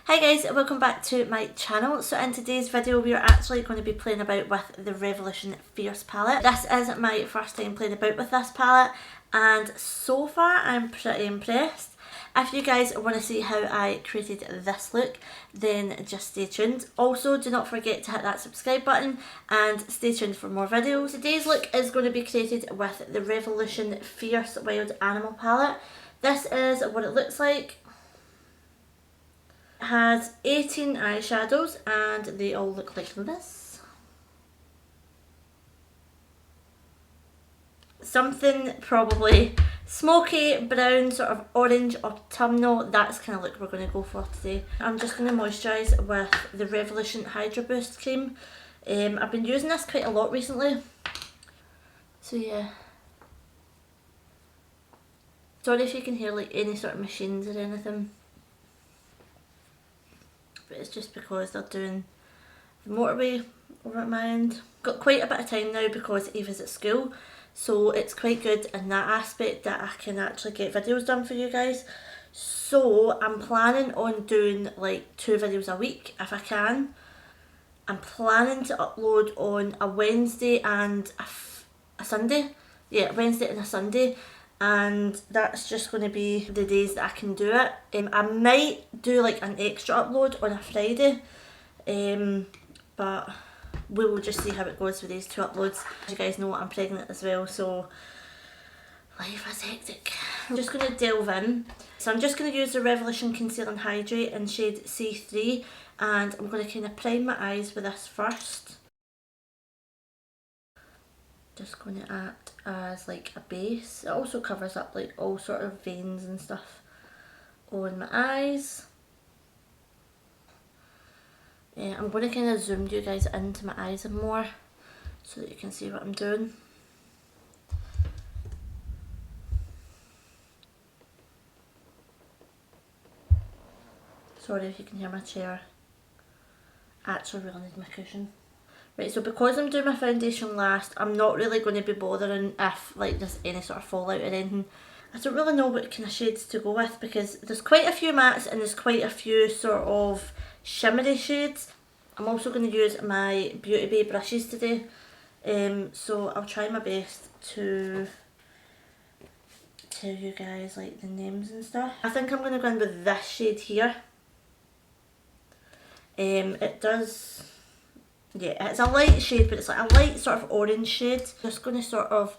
Hi guys, welcome back to my channel. So in today's video we are actually going to be playing about with the Revolution Fierce palette. This is my first time playing about with this palette and so far I'm pretty impressed. If you guys want to see how I created this look, then just stay tuned. Also, do not forget to hit that subscribe button and stay tuned for more videos. Today's look is going to be created with the Revolution Fierce Wild Animal palette. This is what it looks like. It has 18 eyeshadows and they all look like this. Something probably smoky, brown, sort of orange autumnal. That's kind of look we're going to go for today. I'm just going to moisturise with the Revolution Hydra Boost cream. I've been using this quite a lot recently. So yeah. Sorry if you can hear like any sort of machines or anything. But it's just because they're doing the motorway over at my end. Got quite a bit of time now because Ava's at school, so it's quite good in that aspect that I can actually get videos done for you guys. So I'm planning on doing like 2 videos a week if I can. I'm planning to upload on a Wednesday and a Sunday. Yeah, Wednesday and a Sunday. And that's just going to be the days that I can do it. I might do like an extra upload on a Friday, but we will just see how it goes with these 2 uploads. As you guys know, I'm pregnant as well, so life is hectic. I'm just going to delve in. So I'm just going to use the Revolution Conceal and Hydrate in shade C3, and I'm going to kind of prime my eyes with this first. Just going to act as like a base. It also covers up like all sort of veins and stuff on my eyes. I'm going to kind of zoom you guys into my eyes more so that you can see what I'm doing. Sorry if you can hear my chair. I actually really need my cushion. Right, so because I'm doing my foundation last, I'm not really going to be bothering if like there's any sort of fallout or anything. I don't really know what kind of shades to go with because there's quite a few mattes and there's quite a few sort of shimmery shades. I'm also going to use my Beauty Bay brushes today, so I'll try my best to tell you guys like the names and stuff. I think I'm going to go in with this shade here. It does... yeah, it's a light shade, but it's like a light sort of orange shade. Just going to sort of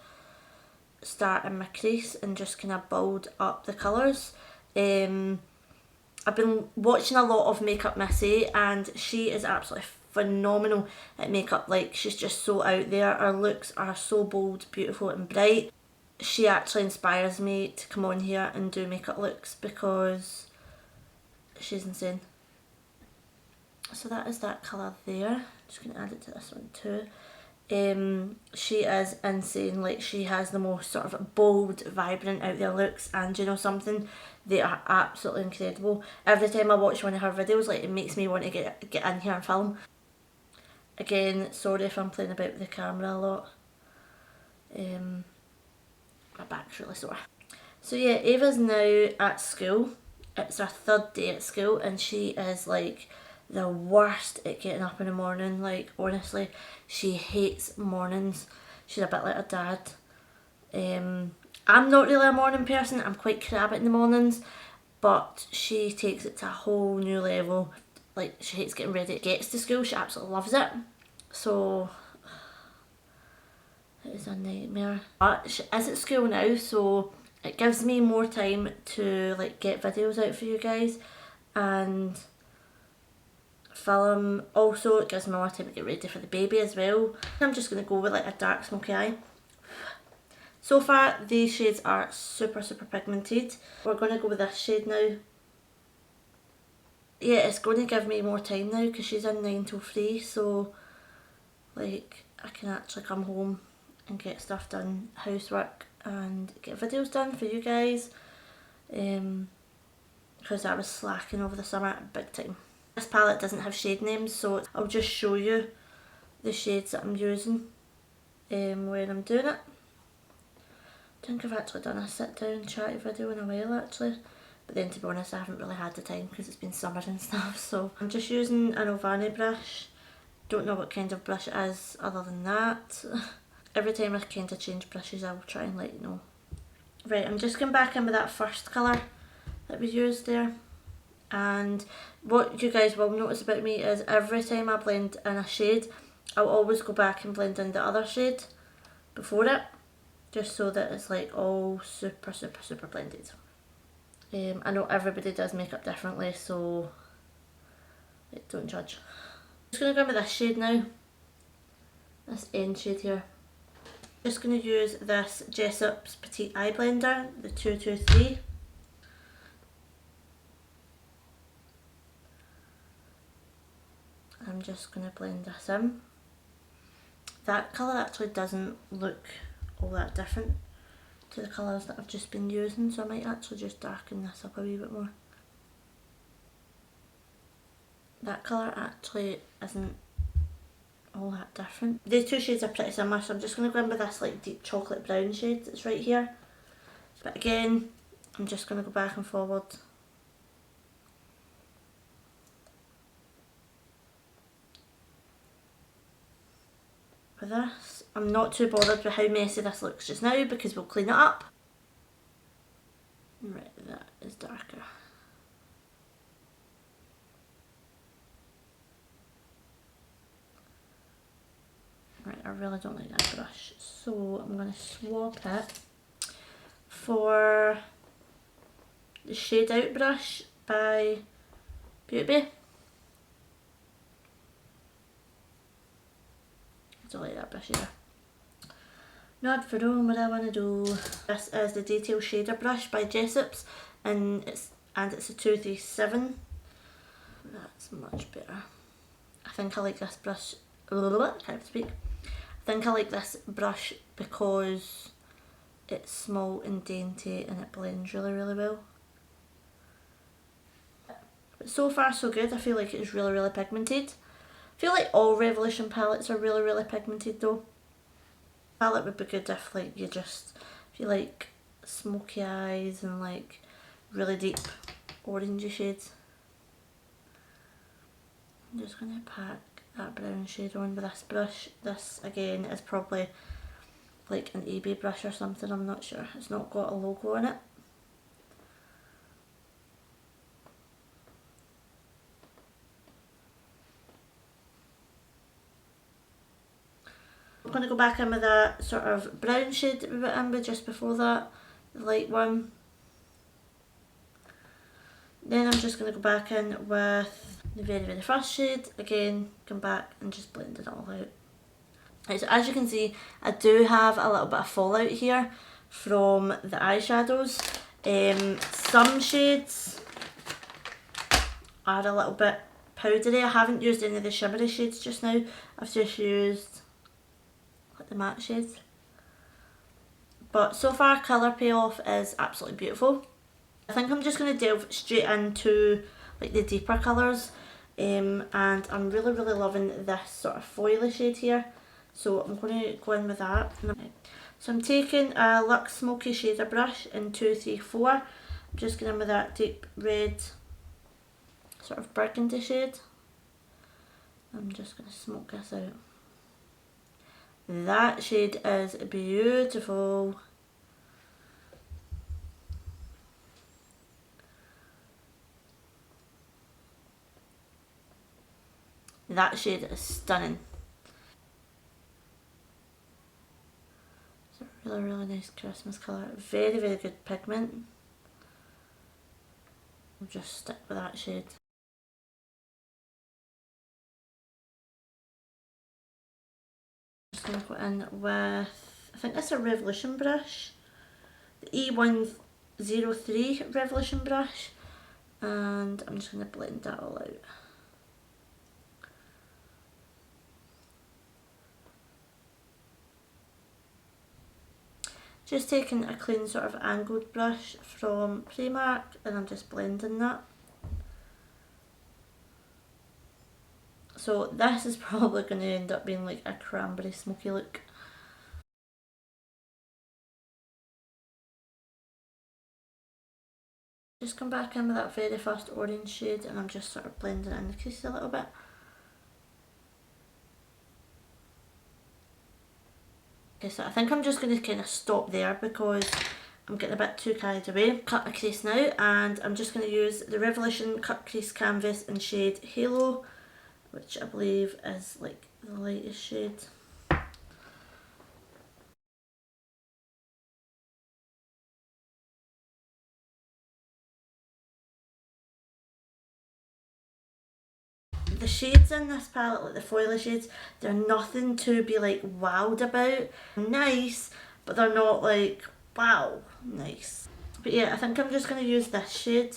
start in my crease and just kind of build up the colours. I've been watching a lot of Makeup Missy and she is absolutely phenomenal at makeup. Like, she's just so out there. Her looks are so bold, beautiful and bright. She actually inspires me to come on here and do makeup looks because she's insane. So that is that colour there. Just going to add it to this one too. She is insane. Like, she has the most sort of bold, vibrant out there looks, and you know something, they are absolutely incredible. Every time I watch one of her videos, like, it makes me want to get in here and film. Again, sorry if I'm playing about with the camera a lot. My back's really sore. So yeah, Ava's now at school. It's her 3rd day at school and she is like the worst at getting up in the morning. Like, honestly, she hates mornings. She's a bit like her dad. I'm not really a morning person. I'm quite crab in the mornings, but she takes it to a whole new level. Like, she hates getting ready. Gets to school, she absolutely loves it. So it is a nightmare. But she is at school now, so it gives me more time to like get videos out for you guys and film. Also, it gives me more time to get ready for the baby as well. I'm just going to go with like a dark smoky eye. So far these shades are super pigmented. We're going to go with this shade now. Yeah, it's going to give me more time now because she's in 9 till 3, so like I can actually come home and get stuff done, housework, and get videos done for you guys, because I was slacking over the summer big time. This palette doesn't have shade names, so I'll just show you the shades that I'm using when I'm doing it. I think I've actually done a sit down chatty video in a while actually. but then to be honest I haven't really had the time because it's been summer and stuff. So I'm just using an Ovani brush. Don't know what kind of brush it is other than that. Every time I kind of change brushes I'll try and let you know. Right, I'm just going back in with that first colour that we used there. And what you guys will notice about me is every time I blend in a shade, I'll always go back and blend in the other shade before it, just so that it's like all super blended. I know everybody does makeup differently, so don't judge. I'm just going to go in with this shade now, this end shade here. Just going to use this Jessup's Petite Eye Blender, the 223. I'm just going to blend this in. That colour actually doesn't look all that different to the colours that I've just been using, so I might actually just darken this up a wee bit more. That colour actually isn't all that different. The two shades are pretty similar, so I'm just going to go in with this like deep chocolate brown shade that's right here. But again, I'm just going to go back and forward. With this, I'm not too bothered with how messy this looks just now because we'll clean it up. Right, that is darker. Right, I really don't like that brush, so I'm going to swap it for the Shade Out brush by Beauty Bay. I don't like that brush either. Not for doing what I want to do. This is the Detail Shader brush by Jessup's, and it's a 237. That's much better. I think I like this brush. I can't speak. I think I like this brush because it's small and dainty and it blends really well. But so far so good. I feel like it's really pigmented. I feel like all Revolution palettes are really pigmented though. Palette would be good if like if you like smoky eyes and like really deep orangey shades. I'm just going to pack that brown shade on with this brush. This again is probably like an eBay brush or something, I'm not sure. It's not got a logo on it. I'm going to go back in with that sort of brown shade that we went in with just before that, the light one. Then I'm just going to go back in with the very first shade, again, come back and just blend it all out. Right, so as you can see, I do have a little bit of fallout here from the eyeshadows. Some shades are a little bit powdery. I haven't used any of the shimmery shades just now, I've just used the matte shades. But so far colour payoff is absolutely beautiful. I think I'm just going to delve straight into like the deeper colours, and I'm really loving this sort of foily shade here, so I'm going to go in with that. So I'm taking a Luxe Smoky Shader brush in 234. I'm just going in with that deep red sort of burgundy shade. I'm just going to smoke this out. That shade is beautiful. That shade is stunning. It's a really nice Christmas colour. Very good pigment. I'll just stick with that shade. I'm just going to go in with, I think that's a Revolution brush, the E103 Revolution brush, and I'm just going to blend that all out. Just taking a clean sort of angled brush from Primark and I'm just blending that. So this is probably going to end up being like a cranberry smoky look. Just come back in with that very first orange shade and I'm just sort of blending it in the crease a little bit. Okay, so I think I'm just going to kind of stop there because I'm getting a bit too carried away. Cut a crease now, and I'm just going to use the Revolution Cut Crease Canvas in shade Halo, which I believe is like the lightest shade. The shades in this palette, like the foily shades, they're nothing to be like wowed about. Nice, but they're not like wow nice. But yeah, I think I'm just going to use this shade.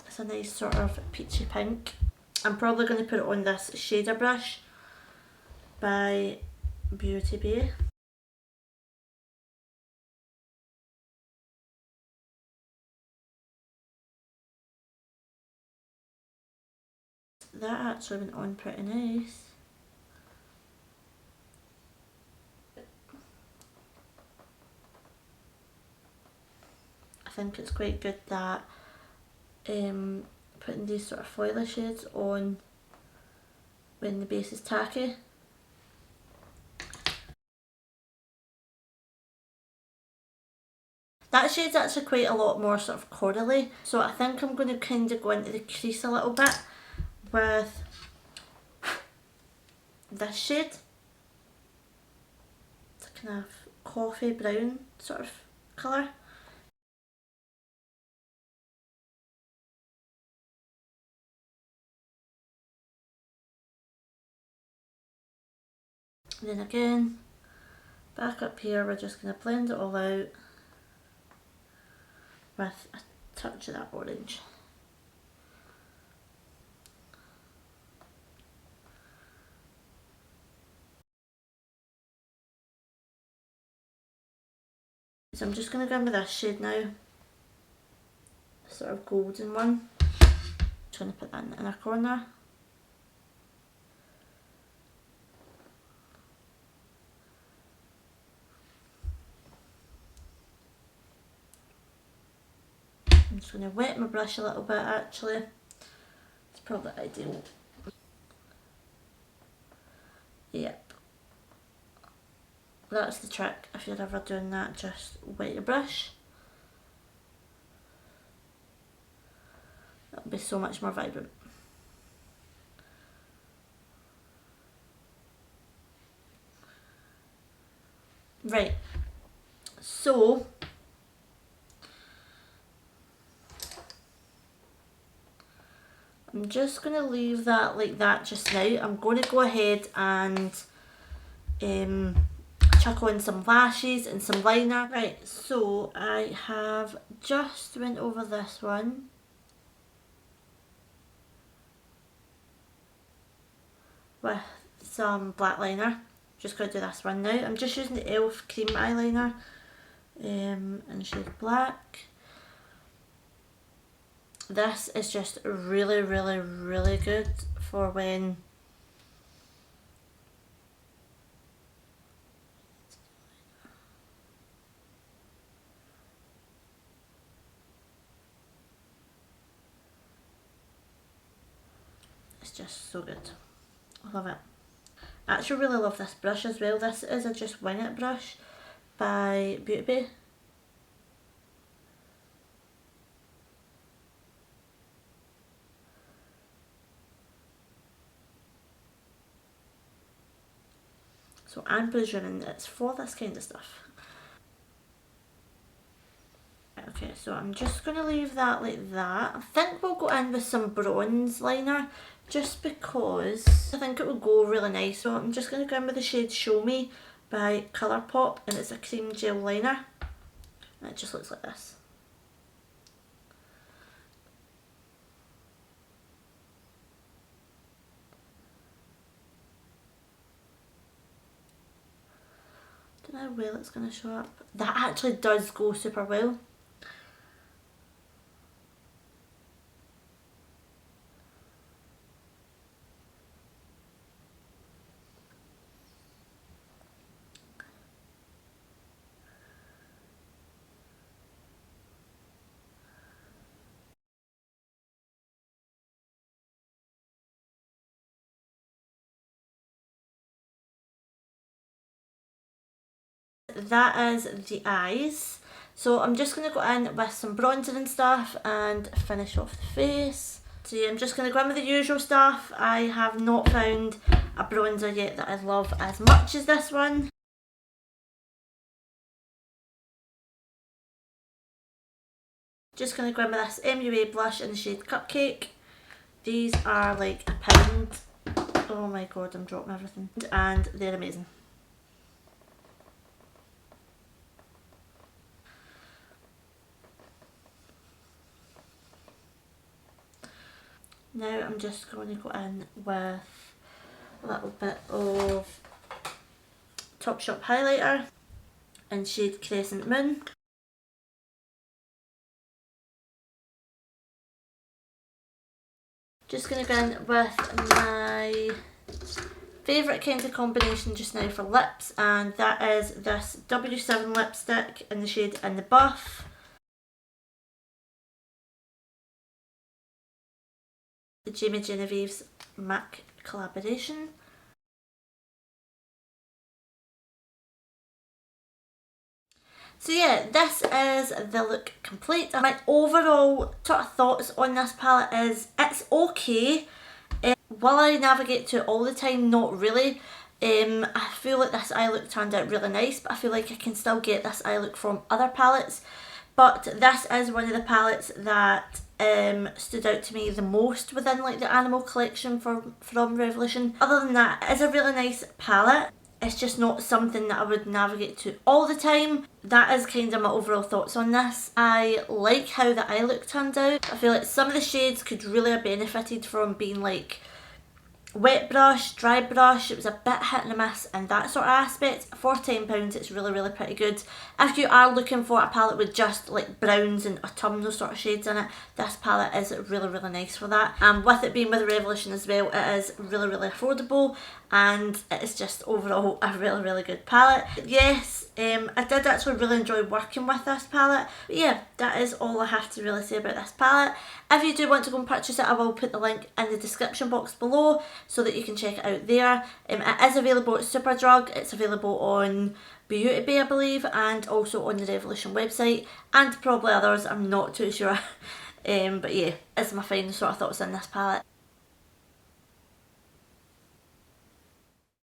It's a nice sort of peachy pink. I'm probably going to put it on this shader brush by Beauty Bay. That actually went on pretty nice. I think it's quite good that putting these sort of foily shades on when the base is tacky. That shade's actually quite a lot more sort of corally, so I think I'm going to kind of go into the crease a little bit with this shade. It's a kind of coffee brown sort of colour. And then again, back up here, we're just going to blend it all out with a touch of that orange. So I'm just going to go in with this shade now, sort of golden one. Just going to put that in the inner corner. I'm just going to wet my brush a little bit actually. It's probably ideal. Yep. That's the trick. If you're ever doing that, just wet your brush. That'll be so much more vibrant. Right. So I'm just going to leave that like that just now. I'm going to go ahead and chuck on some lashes and some liner. Right, so I have just went over this one. With some black liner. Just going to do this one now. I'm just using the e.l.f. cream eyeliner in shade black. This is just really, really, really good for when it's just so good. I love it. I actually really love this brush as well. This is a Just Wing It brush by Beauty Bay. So I'm presuming it's for this kind of stuff. Okay, so I'm just going to leave that like that. I think we'll go in with some bronze liner just because I think it will go really nice. So I'm just going to go in with the shade Show Me by Colourpop, and it's a cream gel liner. And it just looks like this. Don't know how well it's going to show up. That actually does go super well. that is the eyes. So I'm just going to go in with some bronzer and stuff and finish off the face. So yeah, I'm just going to go in with the usual stuff. I have not found a bronzer yet that I love as much as this one. Just going to go in with this MUA blush in the shade Cupcake. These are like £1. Oh my god, I'm dropping everything. And they're amazing. Now I'm just going to go in with a little bit of Topshop highlighter in shade Crescent Moon. Just going to go in with my favourite kind of combination just now for lips, and that is this W7 lipstick in the shade In the Buff. The Jamie Genevieve's MAC collaboration. So yeah, this is the look complete. My overall sort of thoughts on this palette is it's okay. Will I navigate to it all the time? Not really. I feel like this eye look turned out really nice, but I feel like I can still get this eye look from other palettes. But this is one of the palettes that stood out to me the most within like the Animal collection from Revolution. Other than that, it is a really nice palette. It's just not something that I would navigate to all the time. That is kind of my overall thoughts on this. I like how the eye look turned out. I feel like some of the shades could really have benefited from being like wet brush, dry brush. It was a bit hit and a miss in that sort of aspect. For £10 it's really pretty good. If you are looking for a palette with just like browns and autumnal sort of shades in it, this palette is really nice for that. And with it being with Revolution as well, it is really affordable, and it is just overall a really good palette. Yes, I did actually really enjoy working with this palette. But yeah, that is all I have to really say about this palette. If you do want to go and purchase it, I will put the link in the description box below so that you can check it out there. It is available at Superdrug, it's available on Beauty Bay I believe, and also on the Revolution website, and probably others, I'm not too sure. But yeah, it's my final sort of thoughts on this palette.